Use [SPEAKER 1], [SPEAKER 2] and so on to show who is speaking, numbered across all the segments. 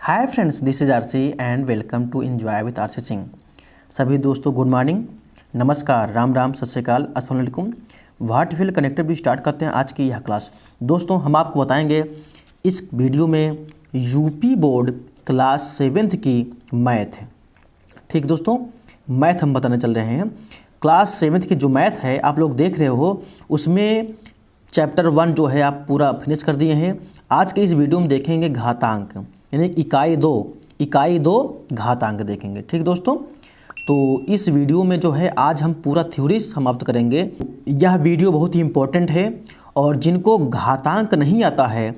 [SPEAKER 1] Hi friends, this is RC and welcome to enjoy with RC Singh. सभी दोस्तों good morning, नमस्कार, राम राम, सत श्री अकाल, अस्सलाम वालेकुम। व्हाट विल कनेक्टेड भी स्टार्ट करते हैं आज की यह क्लास। दोस्तों हम आपको बताएंगे इस वीडियो में यूपी बोर्ड क्लास 7th की मैथ है। ठीक दोस्तों, मैथ हम बताने चल रहे हैं। क्लास 7th की जो मैथ है आप लोग देख रहे हो, उसमें चैप्टर 1 जो है आप पूरा फिनिश कर दिए हैं। आज के इस वीडियो में देखेंगे घातांक, यानी इकाई दो घातांक देखेंगे। ठीक दोस्तों, तो इस वीडियो में जो है आज हम पूरा थ्योरी समाप्त करेंगे। यह वीडियो बहुत ही इम्पोर्टेंट है और जिनको घातांक नहीं आता है,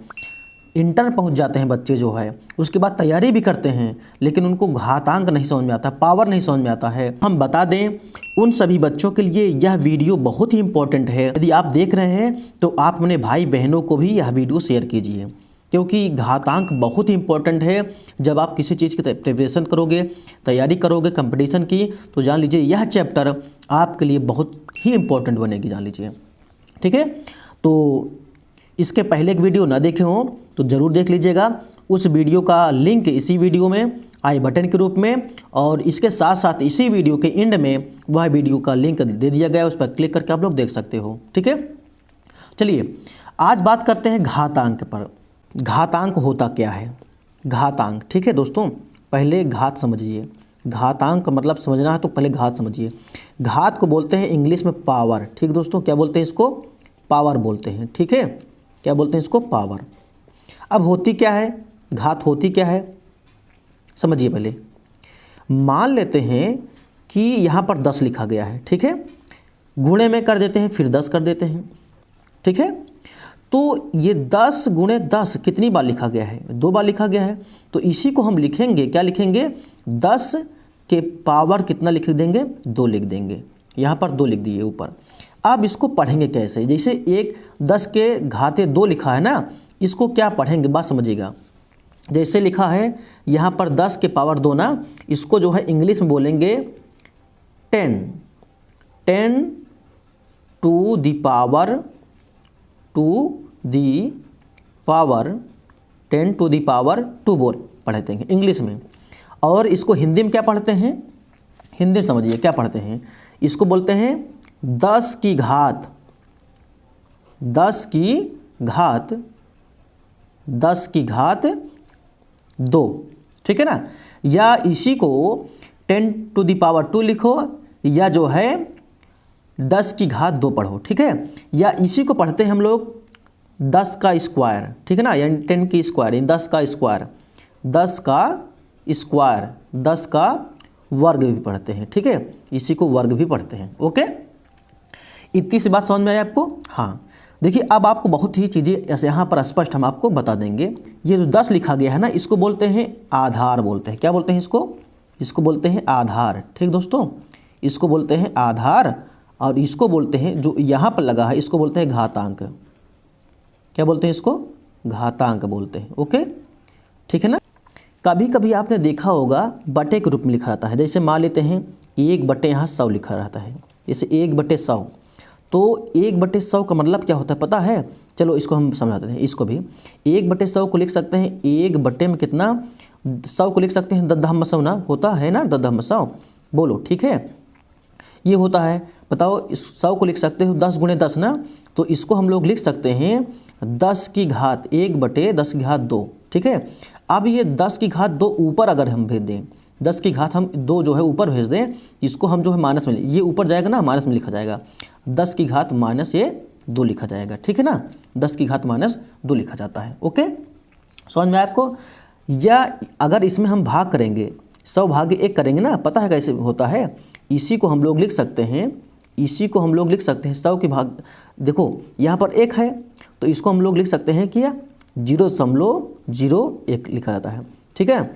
[SPEAKER 1] इंटर पहुंच जाते हैं बच्चे जो है, उसके बाद तैयारी भी करते हैं लेकिन उनको घातांक नहीं समझ में आता, पावर नहीं समझ में आता है, हम बता दें उन सभी बच्चों के लिए यह वीडियो बहुत ही इम्पोर्टेंट है। यदि आप देख रहे हैं तो आप अपने भाई बहनों को भी यह वीडियो शेयर कीजिए, क्योंकि घातांक बहुत ही इम्पोर्टेंट है। जब आप किसी चीज़ की प्रिपरेशन करोगे, तैयारी करोगे कंपटीशन की, तो जान लीजिए यह चैप्टर आपके लिए बहुत ही इम्पोर्टेंट बनेगी, जान लीजिए। ठीक है, तो इसके पहले एक वीडियो ना देखे हों तो ज़रूर देख लीजिएगा। उस वीडियो का लिंक इसी वीडियो में आई बटन के रूप में, और इसके साथ साथ इसी वीडियो के एंड में वह वीडियो का लिंक दे दिया गया है, उस पर क्लिक करके आप लोग देख सकते हो। ठीक है, चलिए आज बात करते हैं घातांक पर। घातांक होता क्या है? घातांक, ठीक है दोस्तों, पहले घात समझिए। घातांक मतलब समझना है तो पहले घात समझिए। घात को बोलते हैं इंग्लिश में पावर। ठीक दोस्तों, क्या बोलते हैं इसको? पावर बोलते हैं। ठीक है, क्या बोलते हैं इसको? पावर। अब होती क्या है घात? होती क्या है समझिए। पहले मान लेते हैं कि यहाँ पर 10 लिखा गया है। ठीक है, गुणे में कर देते हैं, फिर 10 कर देते हैं। ठीक है, तो ये 10 गुणे 10 कितनी बार लिखा गया है? 2 बार लिखा गया है। तो इसी को हम लिखेंगे, क्या लिखेंगे? 10 के पावर कितना लिख देंगे? 2 लिख देंगे। यहाँ पर 2 लिख दिए ऊपर। अब इसको पढ़ेंगे कैसे? जैसे एक 10 के घाते 2 लिखा है ना, इसको क्या पढ़ेंगे बात समझिएगा। जैसे लिखा है यहाँ पर 10 के पावर 2 ना, इसको जो है इंग्लिश में बोलेंगे 10 to the power 10 to the power 2 बोल पढ़ते हैं इंग्लिश में। और इसको हिंदी में क्या पढ़ते हैं? हिंदी में समझिए क्या पढ़ते हैं। इसको बोलते हैं 10 की घात 2। ठीक है ना, या इसी को 10 टू दी पावर 2 लिखो, या जो है 10 की घात 2 पढ़ो। ठीक है, या इसी को पढ़ते हैं हम लोग 10 का स्क्वायर। ठीक है ना, यानी 10 की स्क्वायर, यानी 10 का स्क्वायर, 10 का वर्ग भी पढ़ते हैं। ठीक है, इसी को वर्ग भी पढ़ते हैं। ओके, इतनी सी बात समझ में आई आपको? हाँ, देखिए अब आपको बहुत ही चीज़ें ऐसे यहाँ पर स्पष्ट हम आपको बता देंगे। ये जो 10 लिखा गया है ना, इसको बोलते हैं आधार बोलते हैं। क्या बोलते हैं इसको बोलते हैं आधार। ठीक दोस्तों, इसको बोलते हैं आधार, और इसको बोलते हैं, जो यहाँ पर लगा है, इसको बोलते हैं घातांक। क्या बोलते हैं इसको? घातांक बोलते हैं। ओके, ठीक है ना। कभी कभी आपने देखा होगा बटे के रूप में लिखा रहता है। जैसे मान लेते हैं 1/, यहाँ 100 लिखा रहता है, जैसे 1/100। तो 1/100 का मतलब क्या होता है पता है? चलो इसको हम समझाते हैं। इसको भी 1/100 को लिख सकते हैं 1 में कितना, 100 को लिख सकते हैं 10 ना, होता है ना 10 बोलो। ठीक है, ये होता है, बताओ इस 100 को लिख सकते हो 10 गुणे 10 ना, तो इसको हम लोग लिख सकते हैं 10 की घात 1/10 की घात 2। ठीक है, अब ये 10 की घात 2 ऊपर अगर हम भेज दें, 10 की घात हम 2 जो है ऊपर भेज दें, इसको हम जो है माइनस में, ये ऊपर जाएगा ना, माइनस में लिखा जाएगा, 10 की घात माइनस ये 2 लिखा जाएगा। ठीक है ना, 10 की घात माइनस 2 लिखा जाता है। ओके, समझ में आपको? या अगर इसमें हम भाग करेंगे, 100 भागे 1 करेंगे ना, पता है कैसे होता है? इसी को हम लोग लिख सकते हैं, 100 की भाग, देखो यहाँ पर 1 है तो इसको हम लोग लिख सकते हैं कि 0.01 लिखा जाता है। ठीक है,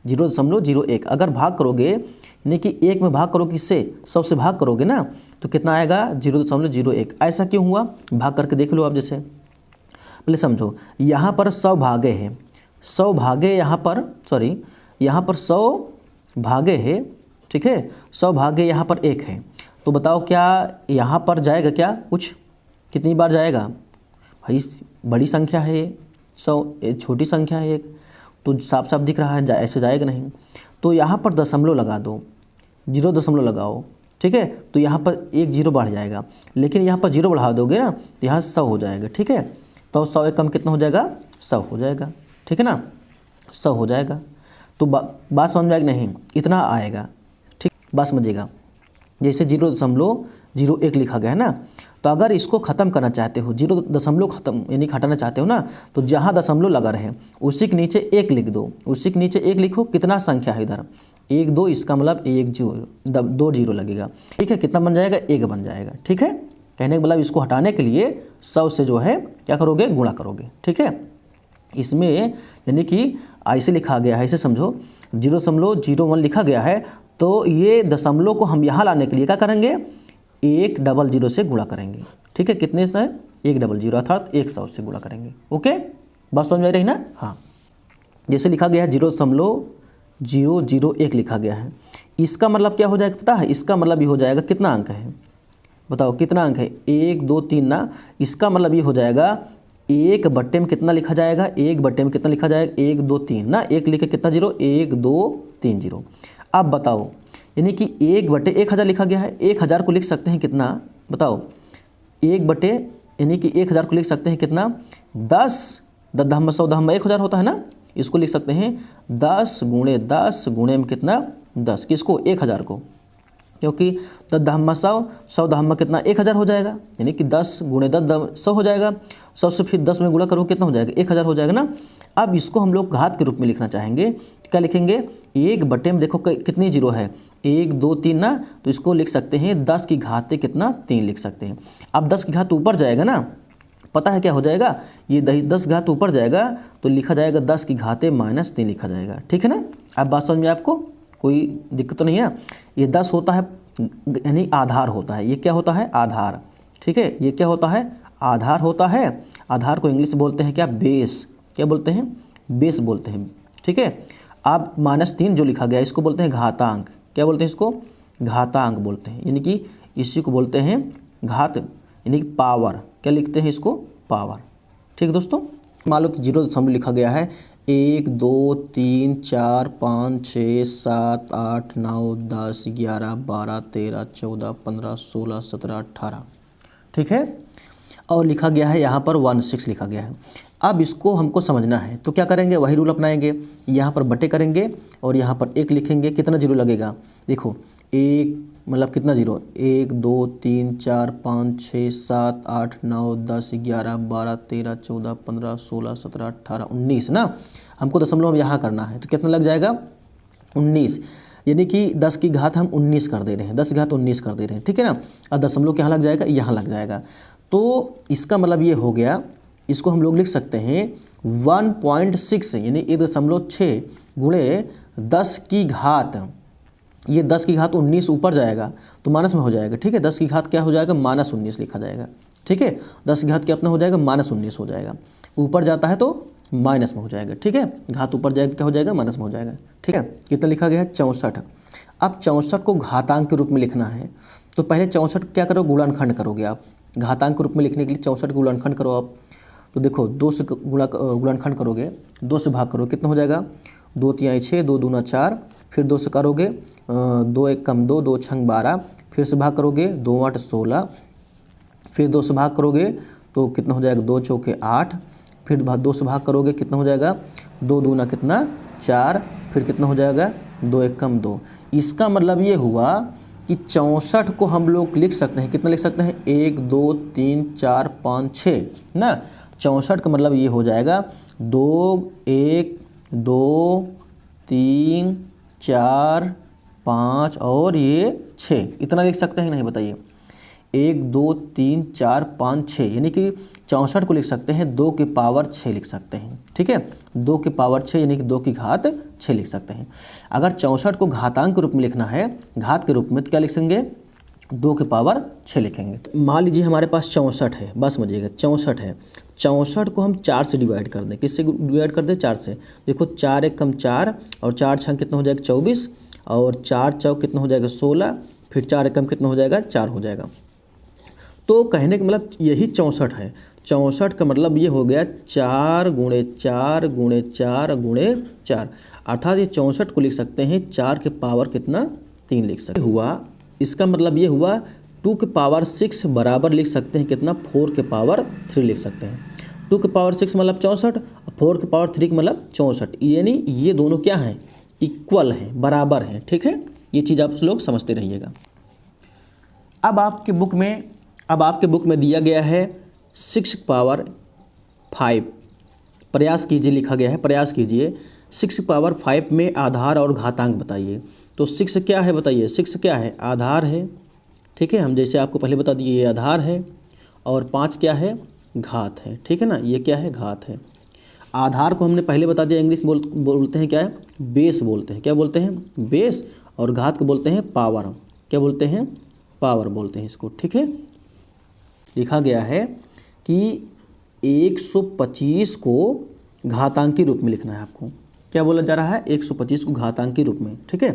[SPEAKER 1] 0.01 अगर भाग करोगे, यानी कि 1 में भाग करोगे, किससे? 100 से भाग करोगे ना, तो कितना आएगा? 0.01। ऐसा क्यों हुआ? भाग करके देख लो आप। जैसे पहले समझो, यहाँ पर 100 भागे हैं, 100 भागे यहाँ पर, सॉरी यहाँ पर 100 भागे है। ठीक है, 100 भागे यहाँ पर 1 है, तो बताओ क्या यहाँ पर जाएगा? क्या कुछ कितनी बार जाएगा भाई? बड़ी संख्या है ये, 100 छोटी संख्या है एक, तो साफ साफ दिख रहा है, ऐसे जाएगा नहीं। तो यहाँ पर दशमलव लगा दो, 0 दशमलव लगाओ, ठीक है। तो यहाँ पर एक 0 बढ़ जाएगा, लेकिन यहाँ पर 0 बढ़ा दोगे ना तो यहाँ 100 हो जाएगा, ठीक है। तो 100 एक कम कितना हो जाएगा, 100 हो जाएगा, ठीक है ना, 100 हो जाएगा। तो बात समझ में आएगी नहीं, इतना आएगा, ठीक, बात समझिएगा। जैसे 0.01 लिखा गया है ना, तो अगर इसको ख़त्म करना चाहते हो, 0 दशमलव खत्म यानी हटाना चाहते हो ना, तो जहाँ दशमलव लगा रहे उसी के नीचे 1 लिख दो, उसी के नीचे 1 लिखो। कितना संख्या है इधर, 1 2, इसका मतलब 1 0 2 0 लगेगा, ठीक है। कितना बन जाएगा, 1 बन जाएगा, ठीक है। कहने का मतलब इसको हटाने के लिए 100 से जो है क्या करोगे, गुणा करोगे, ठीक है। इसमें यानी कि ऐसे लिखा गया है, ऐसे समझो 0.01 लिखा गया है, तो ये दशमलव को हम यहाँ लाने के लिए क्या करेंगे, 100 से गुणा करेंगे, ठीक है। कितने से, 100 अर्थात 100 से गुणा करेंगे, ओके। बात समझ में रही ना, हाँ। जैसे लिखा गया है 0.001 लिखा गया है, इसका मतलब क्या हो जाएगा पता है, इसका मतलब ये हो जाएगा, कितना अंक है बताओ, कितना अंक है, 1 2 3 ना। इसका मतलब ये हो जाएगा 1 बट्टे में कितना लिखा जाएगा, 1 बट्टे में कितना लिखा जाएगा, 1 2 3 ना, 1 लिखे कितना 0, 1 2 3 0। अब बताओ, यानी कि 1 बटे 1000 लिखा गया है, 1000 को लिख सकते हैं कितना बताओ, 1 बटे यानी कि 1000 को लिख सकते हैं कितना, 10 10 100 1000 होता है ना, इसको लिख सकते हैं 10 गुणे 10 गुणे में कितना 10, किसको, 1000 को, क्योंकि 10 10 100 100 10 कितना 1000 हो जाएगा, यानी कि 10 गुणे 10 100 हो जाएगा, 100 से फिर 10 में गुणा करो कितना हो जाएगा, 1000 हो जाएगा ना। अब इसको हम लोग घात के रूप में लिखना चाहेंगे, क्या लिखेंगे, 1 बटे में देखो कितनी 0 है, 1 2 3 ना, तो इसको लिख सकते हैं 10 की घात कितना 3 लिख सकते हैं। अब 10 की घात ऊपर जाएगा ना, पता है क्या हो जाएगा, ये 10 घात ऊपर जाएगा तो लिखा जाएगा 10 की घात -3 लिखा जाएगा, ठीक है ना। अब बात समझ में आपको कोई दिक्कत तो नहीं है। ये 10 होता है यानी आधार होता है, ये क्या होता है, आधार, ठीक है। ये क्या होता है, आधार होता है। आधार को इंग्लिश बोलते हैं क्या, बेस, क्या बोलते हैं, बेस बोलते हैं, ठीक है। अब -3 जो लिखा गया इसको बोलते हैं घातांक, क्या बोलते हैं इसको, घातांक बोलते हैं, यानी कि इसी को बोलते हैं घात, यानी कि पावर, क्या लिखते हैं इसको, पावर, ठीक है दोस्तों। मान लो तो 0 दशमलव लिखा गया है, 1 2 3 4 5 6 7 8 9 10 11 12 13 14 15 16 17 18, ठीक है। और लिखा गया है यहाँ पर 16 लिखा गया है। अब इसको हमको समझना है तो क्या करेंगे, वही रूल अपनाएंगे, यहाँ पर बटे करेंगे और यहाँ पर 1 लिखेंगे, कितना 0 लगेगा, देखो 1 मतलब कितना 0, 1 2 3 4 5 6 7 8 9 10 11 12 13 14 15 16 17 18 19 ना, हमको दशमलव हम यहाँ करना है, तो कितना लग जाएगा 19, यानी कि 10 की घात हम 19 कर दे रहे हैं, 10 की घात 19 कर दे रहे हैं, ठीक है ना। और दशमलव कहाँ लग जाएगा, यहाँ लग जाएगा। तो इसका मतलब ये हो गया, इसको हम लोग लिख सकते हैं 1.6 यानी 1.6 गुणे 10 की घात, ये 10 की घात 19 ऊपर जाएगा तो माइनस में हो जाएगा, ठीक है। 10 की घात क्या हो जाएगा, -19 लिखा जाएगा, ठीक है। 10 की घात कितना हो जाएगा, -19 हो जाएगा, ऊपर जाता है तो माइनस में हो जाएगा, ठीक है। घात ऊपर जाएगा क्या हो जाएगा, माइनस में हो जाएगा, ठीक है। कितना लिखा गया है 64। अब 64 को घातांक के रूप में लिखना है तो पहले 64 क्या करो, गुणनखंड करोगे आप। घातांक के रूप में लिखने के लिए 64 गुणनखंड करो आप, तो देखो 2 से गुणनखंड करोगे, 2 से भाग करो, कितना हो जाएगा, 2 3 6 2 दूना 4, फिर 2 से करोगे 2 1 कम 2 2 6 12, फिर से भाग करोगे 2 8 16, फिर 2 से भाग करोगे तो कितना हो जाएगा 2 चौके 8, फिर 2 से भाग करोगे कितना हो जाएगा 2 दूना कितना 4, फिर कितना हो जाएगा 2 1 कम 2। इसका मतलब ये हुआ कि 64 को हम लोग लिख सकते हैं, कितना लिख सकते हैं 1 2 3 4 5 6 ना। 64 का मतलब ये हो जाएगा 2 1 2 3 4 5 और ये 6, इतना लिख सकते हैं नहीं बताइए, 1 2 3 4 5 6, यानी कि 64 को लिख सकते हैं 2 की पावर 6 लिख सकते हैं, ठीक है। 2 की पावर 6 यानी कि 2 की घात 6 लिख सकते हैं। अगर 64 को घातांक के रूप में लिखना है, घात के रूप में, तो क्या लिखेंगे 2 की पावर 6 लिखेंगे। मान लीजिए हमारे पास 64 है, बस समझिएगा 64 है, 64 को हम 4 से डिवाइड कर दें, किससे डिवाइड कर दें 4 से, देखो 4 1 कम 4 और 4 6 कितना हो जाएगा 24 और 4 चौक कितना हो जाएगा 16, फिर 4 1 कम कितना हो जाएगा 4 हो जाएगा। तो कहने का मतलब यही 64 है, 64 का मतलब ये हो गया 4 गुणे 4 गुणे 4 गुणे 4, अर्थात ये 64 को लिख सकते हैं 4 के पावर कितना 3 लिख सकते हुआ। इसका मतलब ये हुआ 2 के पावर 6 बराबर लिख सकते हैं कितना 4 के पावर 3 लिख सकते हैं। 2 के पावर 6 मतलब 64 और 4 के पावर 3 मतलब 64, यानी ये दोनों क्या हैं, इक्वल हैं, बराबर हैं। ठीक है, ये चीज़ आप लोग समझते रहिएगा। अब आपके बुक में दिया गया है 6 पावर 5, प्रयास कीजिए, लिखा गया है प्रयास कीजिए 6 पावर 5 में आधार और घातांक बताइए। तो 6 क्या है बताइए, 6 क्या है, आधार है। ठीक है, हम जैसे आपको पहले बता दिए ये आधार है, और 5 क्या है, घात है। ठीक है ना, ये क्या है, घात है। आधार को हमने पहले बता दिया, इंग्लिश बोलते हैं क्या है, बेस बोलते हैं। क्या बोलते हैं, बेस। और घात को बोलते हैं पावर। क्या बोलते हैं, पावर बोलते हैं इसको। ठीक है, लिखा गया है कि 125 को घातांकी रूप में लिखना है आपको। क्या बोला जा रहा है, 125 को घातांकी रूप में। ठीक है,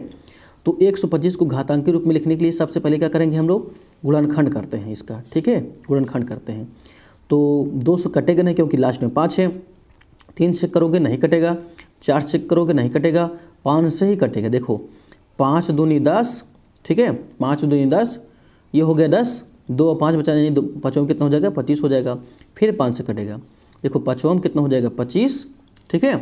[SPEAKER 1] तो 125 को घातांकी रूप में लिखने के लिए सबसे पहले क्या करेंगे हम लोग, गुणनखंड करते हैं इसका। ठीक है, गुणनखंड करते हैं। तो 2 से कटेगा नहीं क्योंकि लास्ट में 5 है। 3 से करोगे नहीं कटेगा, 4 से करोगे नहीं कटेगा, 5 से ही कटेगा। देखो 5 दूनी 10, ठीक है, 5 दूनी 10, ये हो गया 10, 2 और 5 बचा, यानी 5 में कितना हो जाएगा, 25 हो जाएगा। फिर 5 से कटेगा, देखो 5 में कितना हो जाएगा, 25। ठीक है,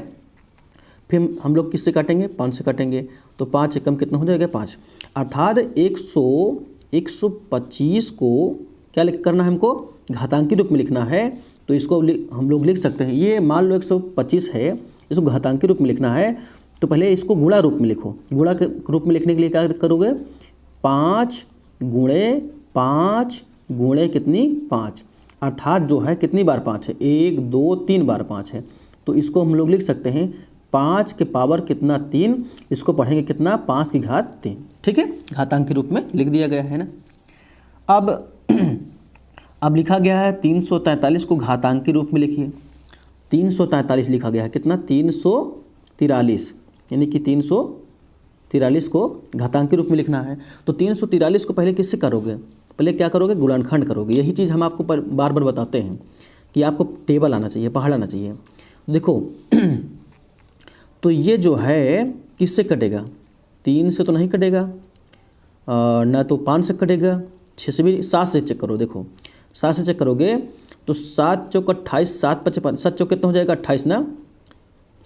[SPEAKER 1] फिर हम लोग किससे काटेंगे, 5 से काटेंगे, तो 5 से कम कितना हो जाएगा, 5। अर्थात 125 को क्या करना है हमको, घातांकी रूप में लिखना है। तो इसको हम लोग लिख सकते हैं, ये मान लो 125 है, इसको घातांकी रूप में लिखना है, तो पहले इसको गुणा रूप में लिखो। गुणा के रूप में लिखने के लिए क्या करोगे, 5 गुणे 5 गुणे कितनी, 5, अर्थात जो है कितनी बार 5 है, 1 2 3 बार 5 है। तो इसको हम लोग लिख सकते हैं 5 के पावर कितना 3, इसको पढ़ेंगे कितना, 5 की घात 3। ठीक है, घातांक के रूप में लिख दिया गया है ना। अब लिखा गया है 343 को घातांक के रूप में लिखिए। 343 लिखा गया है कितना, 343, यानी कि 343 को घातांक के रूप में लिखना है। तो 343 को पहले किससे करोगे, पहले क्या करोगे, गुणनखंड करोगे। यही चीज़ हम आपको बार बार बताते हैं कि आपको टेबल आना चाहिए, पहाड़ आना चाहिए। देखो तो ये जो है किससे कटेगा, 3 से तो नहीं कटेगा, ना तो 5 से कटेगा, 6 से भी, 7 से चेक करो। देखो 7 से चेक करोगे तो 7 चौक 28, 7 5 5, 7 चौक कितना हो जाएगा, 28 ना,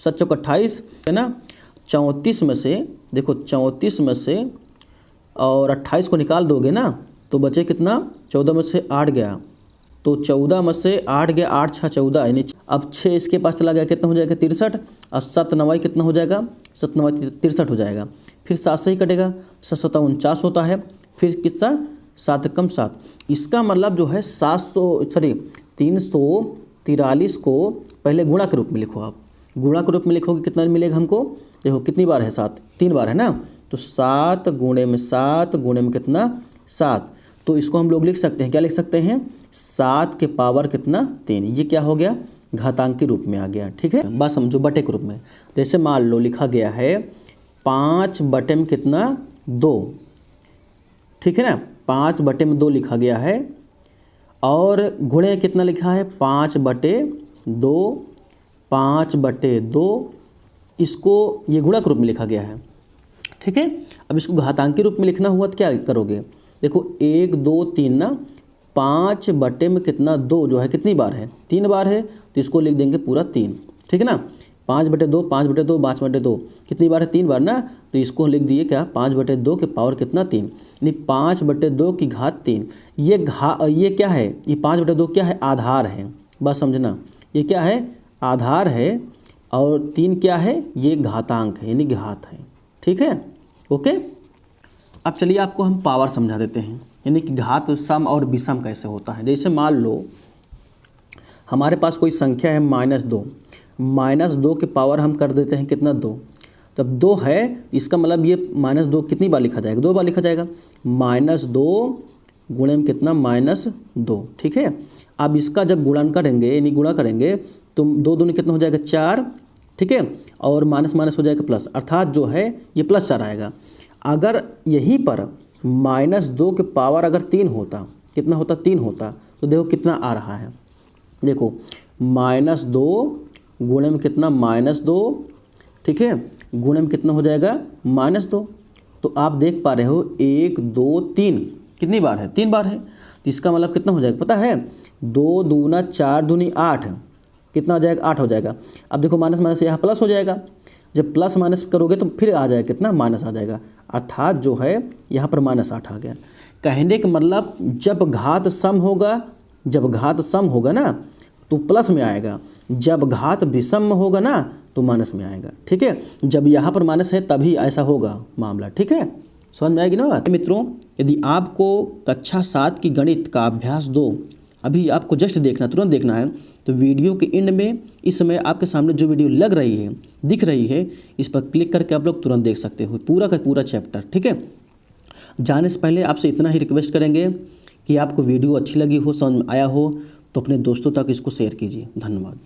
[SPEAKER 1] 7 चौक 28 है ना। 34 में से, देखो 34 में से और 28 को निकाल दोगे ना, तो बचे कितना, 14 में से 8 गया, तो 14 में से 8 गया, 8 6 14, यानी अब 6 इसके पास चला गया, कितना हो जाएगा, 63, और 7 9 कितना हो जाएगा, 7 9 63 हो जाएगा। फिर 7 से ही कटेगा, 7 7 49 होता है। फिर कितना, 7 कम 7, इसका मतलब जो है 343 को पहले गुणा के रूप में लिखो। आप गुणा के रूप में लिखोगे कितना मिलेगा हमको, देखो कितनी बार है, 7 3 बार है ना, तो 7 गुणे में 7 गुणे में कितना, 7। तो इसको हम लोग लिख सकते हैं, क्या लिख सकते हैं, 7 के पावर कितना 3। ये क्या हो गया, घातांक के रूप में आ गया। ठीक है, बस समझो बटे के रूप में। जैसे मान लो लिखा गया है 5 बटे में कितना, 2। ठीक है ना, 5 बटे में 2 लिखा गया है, और गुणे कितना लिखा है, 5 बटे 2, 5 बटे 2, इसको ये गुणा के रूप में लिखा गया है। ठीक है, अब इसको घातांक के रूप में लिखना हुआ तो क्या करोगे, देखो 1 2 3 ना, 5 बटे में कितना, 2 जो है कितनी बार है, 3 बार है, तो इसको लिख देंगे पूरा 3। ठीक है ना, 5 बटे 2, 5 बटे 2, 5 बटे 2 कितनी बार है, 3 बार ना, तो इसको लिख दिए क्या, 5 बटे 2 के पावर कितना 3, यानी 5 बटे 2 की घात 3। ये क्या है, ये 5 बटे 2 क्या है, आधार है, बस समझना, ये क्या है, आधार है, और 3 क्या है, ये घातांक है, यानी घात है। ठीक है, ओके। अब चलिए आपको हम पावर समझा देते हैं, यानी कि घात, सम और विषम कैसे होता है। जैसे मान लो हमारे पास कोई संख्या है -2, -2 के पावर हम कर देते हैं कितना, 2। तब 2 है, इसका मतलब ये -2 कितनी बार लिखा जाएगा, 2 बार लिखा जाएगा, -2 गुणे में कितना, -2। ठीक है, अब इसका जब गुणन करेंगे, यानी गुणा करेंगे, तो 2 दूनी कितना हो जाएगा, 4। ठीक है, और माइनस माइनस हो जाएगा प्लस, अर्थात जो है ये +4 आएगा। अगर यहीं पर -2 के पावर अगर 3 होता, कितना होता, 3 होता, तो देखो कितना आ रहा है, देखो -2 गुणे में कितना -2, ठीक है, गुणे में कितना हो जाएगा -2। तो आप देख पा रहे हो 1 2 3 कितनी बार है, 3 बार है। तो इसका मतलब कितना हो जाएगा पता है, 2 दूना 4 दूनी 8, कितना हो जाएगा 8 हो जाएगा। अब देखो माइनस माइनस यहाँ प्लस हो जाएगा, जब प्लस माइनस करोगे तो फिर आ जाएगा कितना, माइनस आ जाएगा, अर्थात जो है यहाँ पर -8 आ गया। कहने का मतलब जब घात सम होगा, जब घात सम होगा ना तो प्लस में आएगा, जब घात विषम होगा ना तो माइनस में आएगा, ठीक है। जब यहाँ पर माइनस है तभी ऐसा होगा मामला, ठीक है, समझ में आएगी ना बात। मित्रों यदि आपको कक्षा 7 की गणित का अभ्यास 2 अभी आपको जस्ट देखना, तुरंत देखना है, तो वीडियो के एंड में इस समय आपके सामने जो वीडियो लग रही है, दिख रही है, इस पर क्लिक करके आप लोग तुरंत देख सकते हो पूरा का पूरा चैप्टर, ठीक है। जाने से पहले आपसे इतना ही रिक्वेस्ट करेंगे कि आपको वीडियो अच्छी लगी हो, समझ में आया हो तो अपने दोस्तों तक इसको शेयर कीजिए। धन्यवाद।